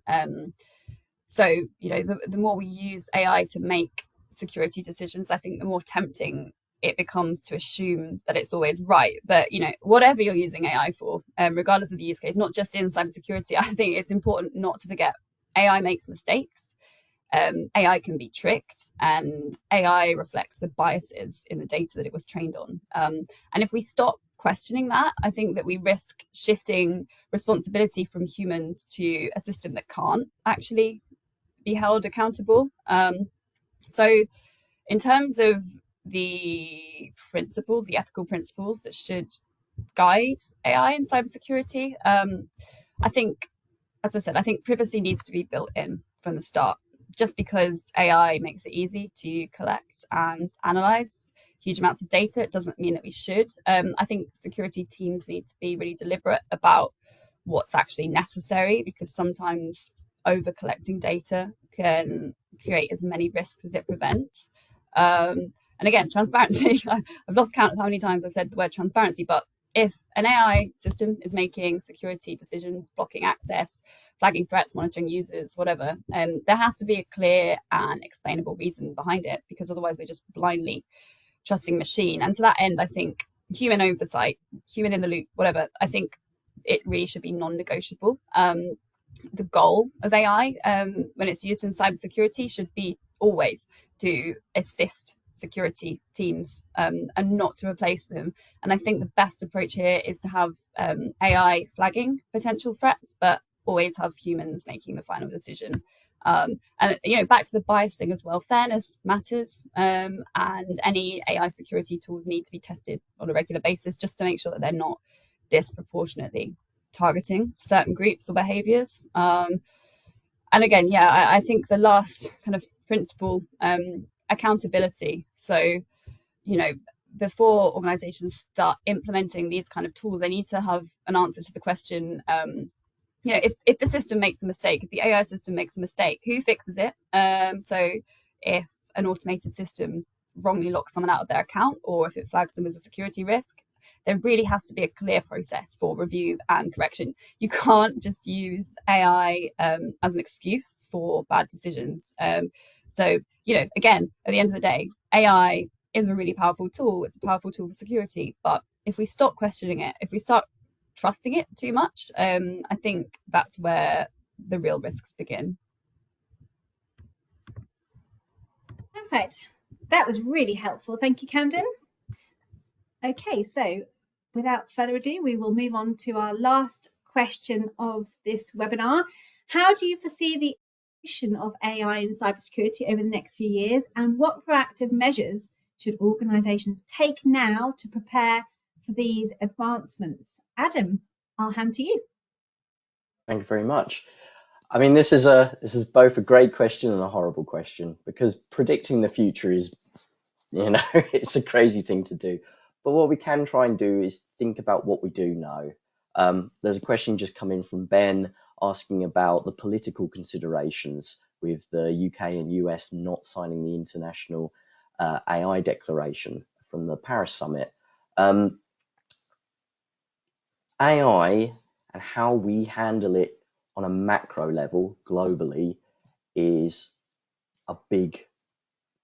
C: So, the more we use AI to make security decisions, I think the more tempting it becomes to assume that it's always right. But, whatever you're using AI for, regardless of the use case, not just in cybersecurity, I think it's important not to forget AI makes mistakes. AI can be tricked, and AI reflects the biases in the data that it was trained on. And if we stop questioning that, I think that we risk shifting responsibility from humans to a system that can't actually be held accountable. So in terms of the ethical principles that should guide AI in cybersecurity, I think, as I said, I think privacy needs to be built in from the start. Just because AI makes it easy to collect and analyze huge amounts of data, it doesn't mean that we should. I think security teams need to be really deliberate about what's actually necessary, because sometimes over collecting data can create as many risks as it prevents. And again, transparency, I've lost count of how many times I've said the word transparency, but if an AI system is making security decisions, blocking access, flagging threats, monitoring users, whatever, there has to be a clear and explainable reason behind it, because otherwise we're just blindly trusting machine. And to that end, I think human oversight, human in the loop, whatever, I think it really should be non-negotiable. The goal of AI, when it's used in cybersecurity, should be always to assist security teams, and not to replace them. And I think the best approach here is to have AI flagging potential threats, but always have humans making the final decision. And back to the bias thing as well, fairness matters, and any AI security tools need to be tested on a regular basis just to make sure that they're not disproportionately targeting certain groups or behaviors. And again, I think the last kind of principle, accountability. So, before organizations start implementing these kind of tools, they need to have an answer to the question, if the system makes a mistake, if the AI system makes a mistake, who fixes it? So if an automated system wrongly locks someone out of their account, or if it flags them as a security risk, there really has to be a clear process for review and correction. You can't just use AI as an excuse for bad decisions. So, again, at the end of the day, AI is a really powerful tool. It's a powerful tool for security. But if we stop questioning it, if we start trusting it too much, I think that's where the real risks begin.
A: Perfect. That was really helpful. Thank you, Camden. Okay, so without further ado, we will move on to our last question of this webinar. How do you foresee the evolution of AI in cybersecurity over the next few years, and what proactive measures should organizations take now to prepare for these advancements? Adam, I'll hand to you.
D: Thank you very much. I mean, this is both a great question and a horrible question, because predicting the future is, it's a crazy thing to do. But what we can try and do is think about what we do know. There's a question just come in from Ben asking about the political considerations with the UK and US not signing the International AI Declaration from the Paris Summit. AI and how we handle it on a macro level globally is a big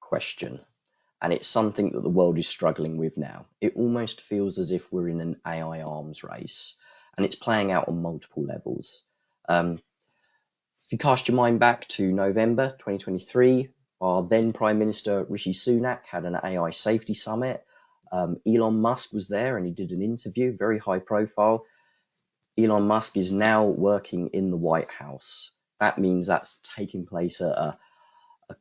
D: question. And it's something that the world is struggling with now. It almost feels as if we're in an AI arms race, and it's playing out on multiple levels. If you cast your mind back to November 2023, our then Prime Minister Rishi Sunak had an AI safety summit. Elon Musk was there and he did an interview, very high profile. Elon Musk is now working in the White House. That means that's taking place at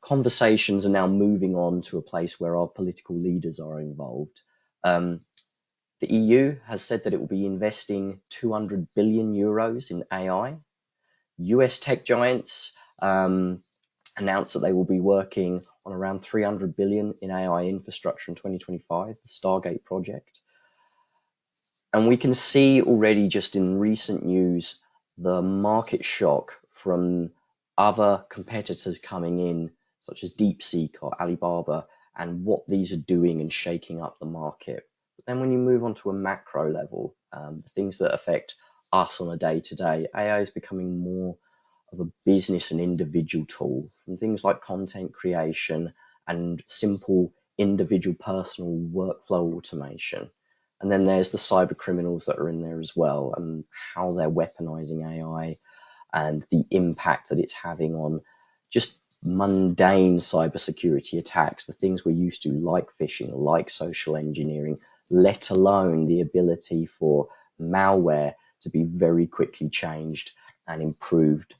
D: conversations are now moving on to a place where our political leaders are involved. The EU has said that it will be investing 200 billion euros in AI. US tech giants announced that they will be working on around 300 billion in AI infrastructure in 2025, the Stargate project. And we can see already just in recent news the market shock from other competitors coming in, such as DeepSeek or Alibaba, and what these are doing and shaking up the market. But then when you move on to a macro level, things that affect us on a day-to-day, AI is becoming more of a business and individual tool, from things like content creation and simple individual personal workflow automation. And then there's the cyber criminals that are in there as well, and how they're weaponizing AI and the impact that it's having on just mundane cybersecurity attacks, the things we're used to, like phishing, like social engineering, let alone the ability for malware to be very quickly changed and improved.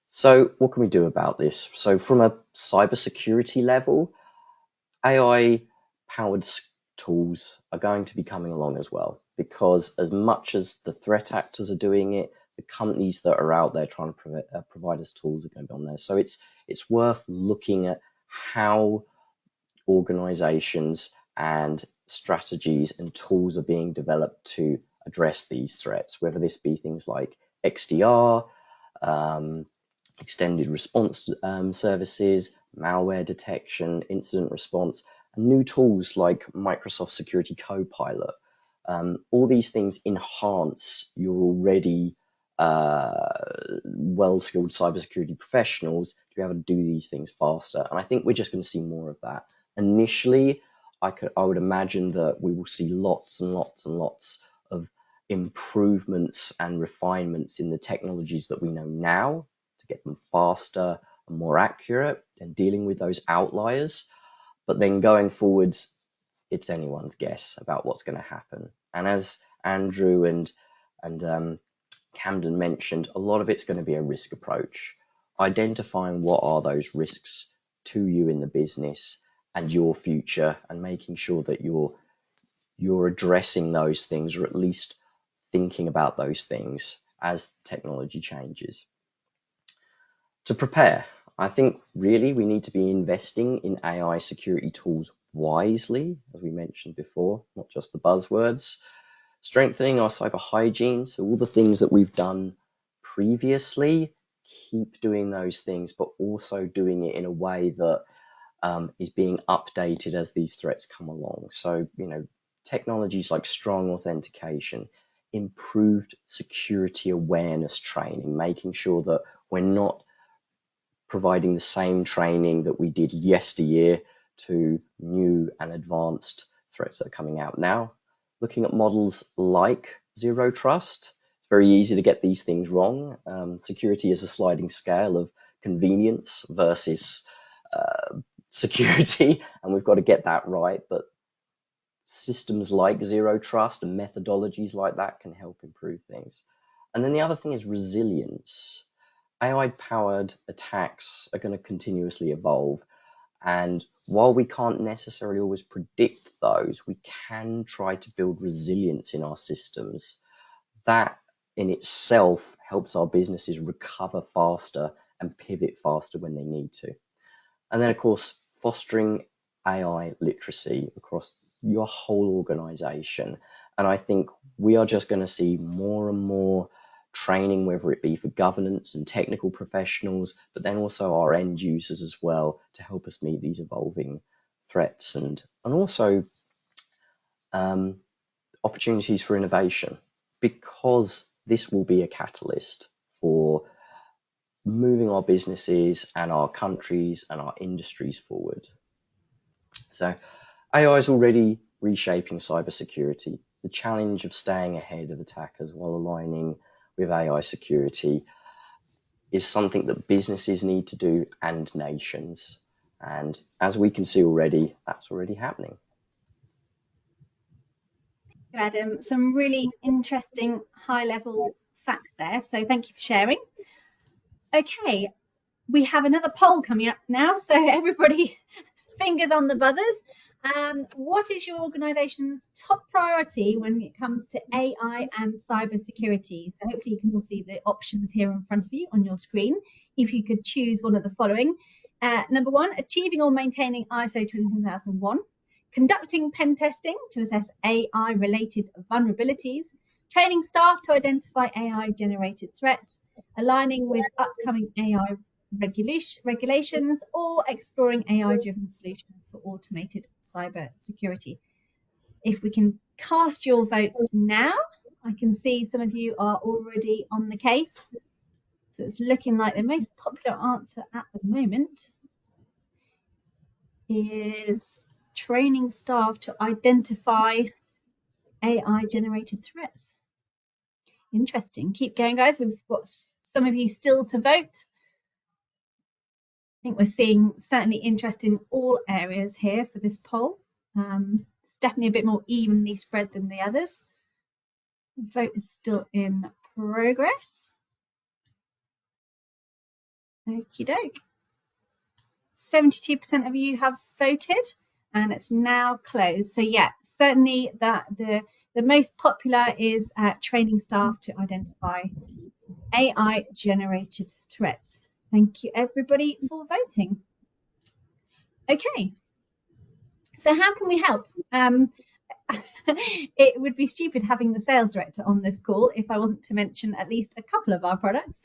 D: So what can we do about this? So from a cybersecurity level, AI-powered tools are going to be coming along as well, because as much as the threat actors are doing it, the companies that are out there trying to provide us tools are going to be on there. So it's worth looking at how organizations and strategies and tools are being developed to address these threats, whether this be things like XDR, extended response services, malware detection, incident response, and new tools like Microsoft Security Copilot. All these things enhance your already well-skilled cybersecurity professionals to be able to do these things faster. And I think we're just going to see more of that. Initially, I would imagine that we will see lots and lots and lots of improvements and refinements in the technologies that we know now to get them faster and more accurate and dealing with those outliers. But then going forwards, it's anyone's guess about what's going to happen. And as Andrew and Camden mentioned, a lot of it's going to be a risk approach, identifying what are those risks to you in the business and your future, and making sure that you're addressing those things, or at least thinking about those things as technology changes. To prepare, I think really we need to be investing in AI security tools wisely, as we mentioned before, not just the buzzwords. Strengthening our cyber hygiene, so all the things that we've done previously, keep doing those things, but also doing it in a way that is being updated as these threats come along. So, technologies like strong authentication, improved security awareness training, making sure that we're not providing the same training that we did yesteryear to new and advanced threats that are coming out now. Looking at models like Zero Trust, it's very easy to get these things wrong. Security is a sliding scale of convenience versus security, and we've got to get that right. But systems like Zero Trust and methodologies like that can help improve things. And then the other thing is resilience. AI-powered attacks are going to continuously evolve. And while we can't necessarily always predict those, we can try to build resilience in our systems. That in itself helps our businesses recover faster and pivot faster when they need to. And then, of course, fostering AI literacy across your whole organization. And I think we are just going to see more and more training, whether it be for governance and technical professionals, but then also our end users as well, to help us meet these evolving threats and also opportunities for innovation, because this will be a catalyst for moving our businesses and our countries and our industries forward. So AI is already reshaping cybersecurity. The challenge of staying ahead of attackers while aligning with AI security is something that businesses need to do, and nations. And as we can see already, that's already happening.
A: Adam, some really interesting high-level facts there. So thank you for sharing. Okay, we have another poll coming up now. So everybody, fingers on the buzzers. What is your organisation's top priority when it comes to AI and cybersecurity? So hopefully you can all see the options here in front of you on your screen. If you could choose one of the following. Number 1, achieving or maintaining ISO 27001, conducting pen testing to assess AI-related vulnerabilities, training staff to identify AI-generated threats, aligning with upcoming AI regulations, or exploring AI-driven solutions for automated cyber security. If we can cast your votes now, I can see some of you are already on the case. So it's looking like the most popular answer at the moment is training staff to identify AI-generated threats. Interesting. Keep going, guys. We've got some of you still to vote. I think we're seeing certainly interest in all areas here for this poll. It's definitely a bit more evenly spread than the others. The vote is still in progress. Okie doke. 72% of you have voted and it's now closed. So yeah, certainly that the most popular is training staff to identify AI generated threats. Thank you everybody for voting. Okay, so how can we help? It would be stupid having the sales director on this call if I wasn't to mention at least a couple of our products.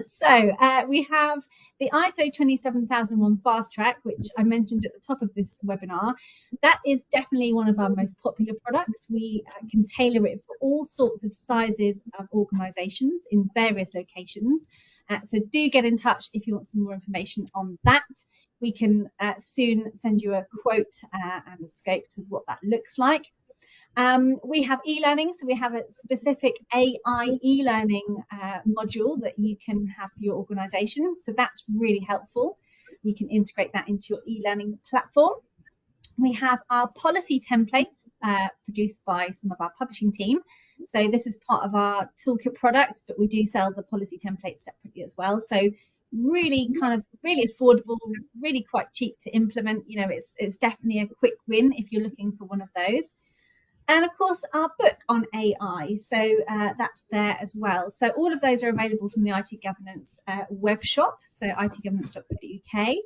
A: So we have the ISO 27001 Fast Track, which I mentioned at the top of this webinar. That is definitely one of our most popular products. We can tailor it for all sorts of sizes of organisations in various locations. So do get in touch if you want some more information on that. We can soon send you a quote and a scope to what that looks like. We have e-learning, so we have a specific AI e-learning module that you can have for your organisation. So that's really helpful. You can integrate that into your e-learning platform. We have our policy templates produced by some of our publishing team. So this is part of our toolkit product, but we do sell the policy templates separately as well. So really really affordable, really quite cheap to implement. You know, it's definitely a quick win if you're looking for one of those. And of course our book on AI, so that's there as well. So all of those are available from the IT Governance web shop, so itgovernance.co.uk,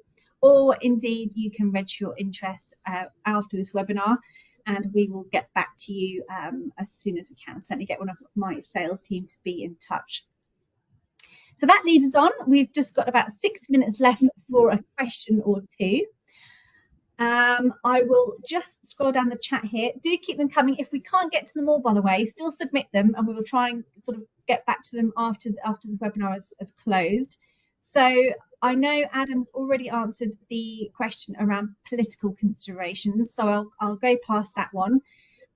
A: or indeed you can register your interest after this webinar and we will get back to you as soon as we can. I'll certainly get one of my sales team to be in touch. So that leads us on. We've just got about 6 minutes left for a question or two. I will just scroll down the chat here. Do keep them coming. If we can't get to them all, by the way, still submit them and we will try and sort of get back to them after the webinar is closed. So I know Adam's already answered the question around political considerations, so I'll go past that one.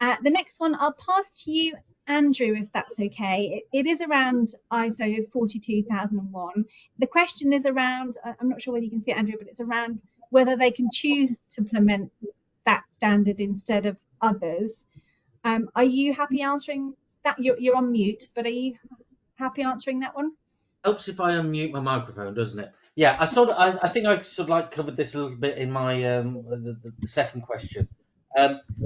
A: The next one I'll pass to you, Andrew, if that's okay. It is around ISO 42001. The question is around, I'm not sure whether you can see it, Andrew, but it's around whether they can choose to implement that standard instead of others. Are you happy answering that? You're on mute, but are you happy answering that one?
B: Helps if I unmute my microphone, doesn't it? Yeah, I think I sort of like covered this a little bit in my the second question.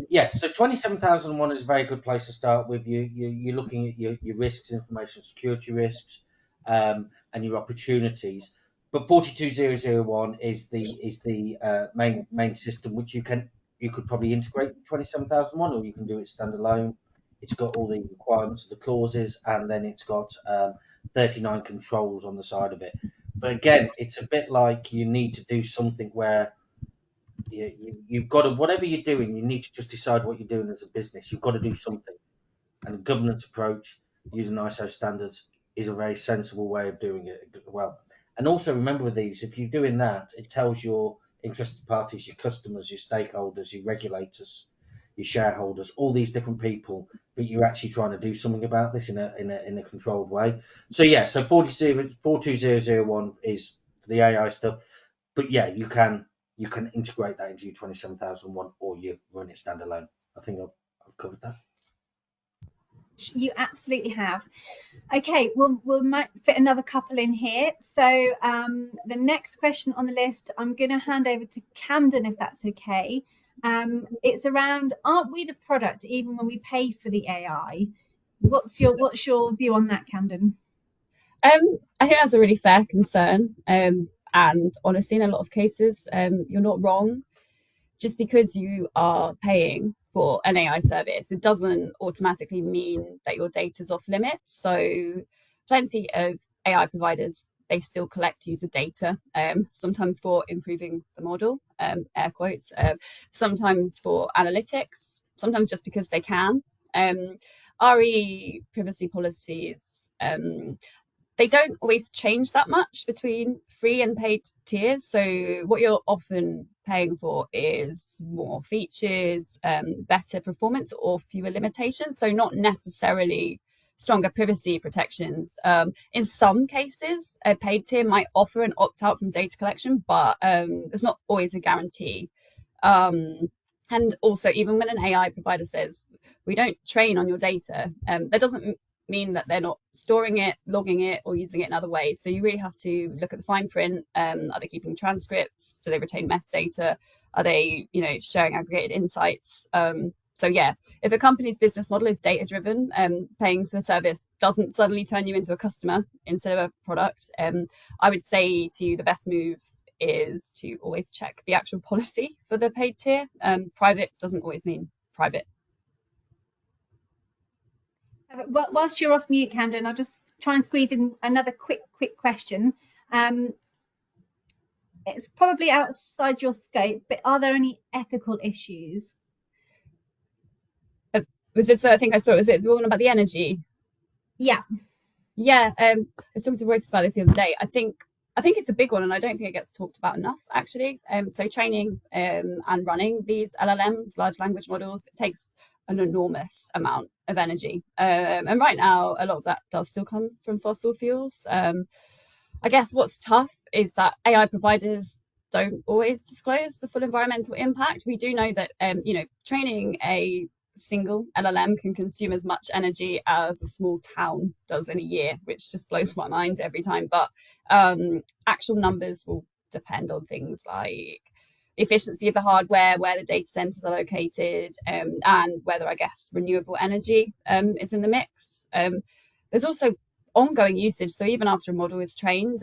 B: Yes, so 27001 is a very good place to start with. You're looking at your risks, information security risks, and your opportunities. But 42001 is the main system which you could probably integrate 27001, or you can do it standalone. It's got all the requirements, the clauses, and then it's got 39 controls on the side of it. But again, it's a bit like you need to do something where You've got to, whatever you're doing, you need to just decide what you're doing as a business. You've got to do something, and a governance approach using ISO standards is a very sensible way of doing it well. And also remember with these, if you're doing that, it tells your interested parties, your customers, your stakeholders, your regulators, your shareholders, all these different people that you're actually trying to do something about this in a controlled way. So yeah, so 42001 is for the AI stuff, but yeah, you can integrate that into your 27001 or you run it standalone. I think I've covered that.
A: You absolutely have. Okay, we might fit another couple in here. So the next question on the list, I'm going to hand over to Camden, if that's okay. It's around, aren't we the product even when we pay for the AI? What's your view on that, Camden?
C: I think that's a really fair concern. And honestly, in a lot of cases, you're not wrong. Just because you are paying for an AI service, it doesn't automatically mean that your data is off limits. So plenty of AI providers, they still collect user data, sometimes for improving the model, air quotes, sometimes for analytics, sometimes just because they can. RE privacy policies, they don't always change that much between free and paid tiers. So what you're often paying for is more features, better performance, or fewer limitations. So not necessarily stronger privacy protections. In some cases, a paid tier might offer an opt-out from data collection, but there's not always a guarantee. And also, even when an AI provider says, we don't train on your data, that doesn't mean that they're not storing it, logging it, or using it in other ways. So you really have to look at the fine print. Are they keeping transcripts? Do they retain metadata? Are they, sharing aggregated insights? So yeah, if a company's business model is data driven, paying for the service doesn't suddenly turn you into a customer instead of a product. I would say to you, the best move is to always check the actual policy for the paid tier. Private doesn't always mean private.
A: Whilst you're off mute, Camden, I'll just try and squeeze in another quick question. It's probably outside your scope, but are there any ethical issues?
C: Was this, I think I saw, was it the one about the energy?
A: Yeah.
C: Yeah, I was talking to Reuters about this the other day. I think it's a big one, and I don't think it gets talked about enough, actually. So training and running these LLMs, large language models, it takes an enormous amount of energy. And right now, a lot of that does still come from fossil fuels. I guess what's tough is that AI providers don't always disclose the full environmental impact. We do know that, training a single LLM can consume as much energy as a small town does in a year, which just blows my mind every time. But actual numbers will depend on things like the efficiency of the hardware, where the data centers are located, and whether, I guess, renewable energy is in the mix. There's also ongoing usage. So even after a model is trained,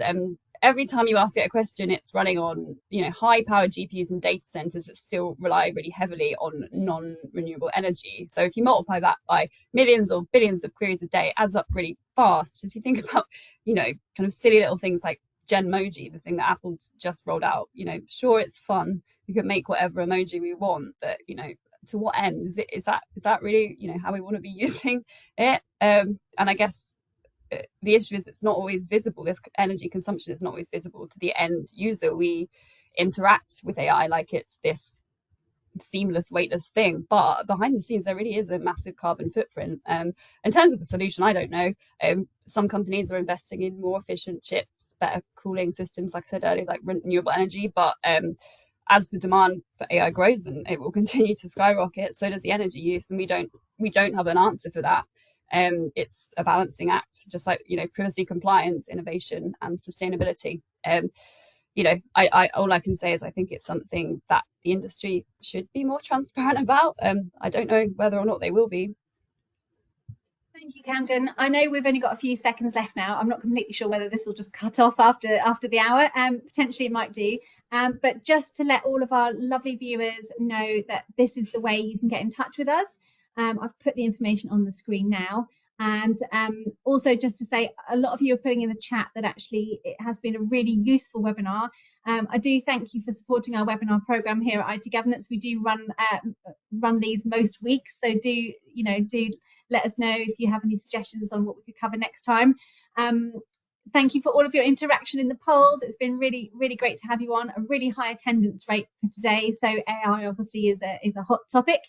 C: every time you ask it a question, it's running on high-powered GPUs and data centers that still rely really heavily on non-renewable energy. So if you multiply that by millions or billions of queries a day, it adds up really fast. If you think about, kind of silly little things like Genmoji, the thing that Apple's just rolled out, sure, it's fun. You can make whatever emoji we want, but to what end? Is that really how we want to be using it? And I guess the issue is it's not always visible. This energy consumption is not always visible to the end user. We interact with AI like it's this seamless, weightless thing, but behind the scenes there really is a massive carbon footprint. In terms of the solution, I don't know. Some companies are investing in more efficient chips, better cooling systems, like I said earlier, like renewable energy, but as the demand for AI grows, and it will continue to skyrocket, so does the energy use, and we don't have an answer for that. It's a balancing act, just like privacy, compliance, innovation, and sustainability. I all I can say is I think it's something that the industry should be more transparent about. I don't know whether or not they will be.
A: Thank you, Camden. I know we've only got a few seconds left now. I'm not completely sure whether this will just cut off after the hour. Potentially it might do. But just to let all of our lovely viewers know that this is the way you can get in touch with us. I've put the information on the screen now. And also just to say, a lot of you are putting in the chat that actually it has been a really useful webinar. I do thank you for supporting our webinar program here at IT Governance. We do run these most weeks, so do let us know if you have any suggestions on what we could cover next time. Thank you for all of your interaction in the polls. It's been really, really great to have you on. A really high attendance rate for today, so AI obviously is a hot topic.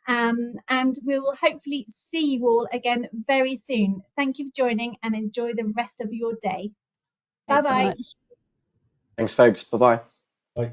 A: And we will hopefully see you all again very soon. Thank you for joining and enjoy the rest of your day.
C: Thanks so
A: Bye-bye.
C: much.
D: Thanks, folks. Bye-bye.
B: Bye.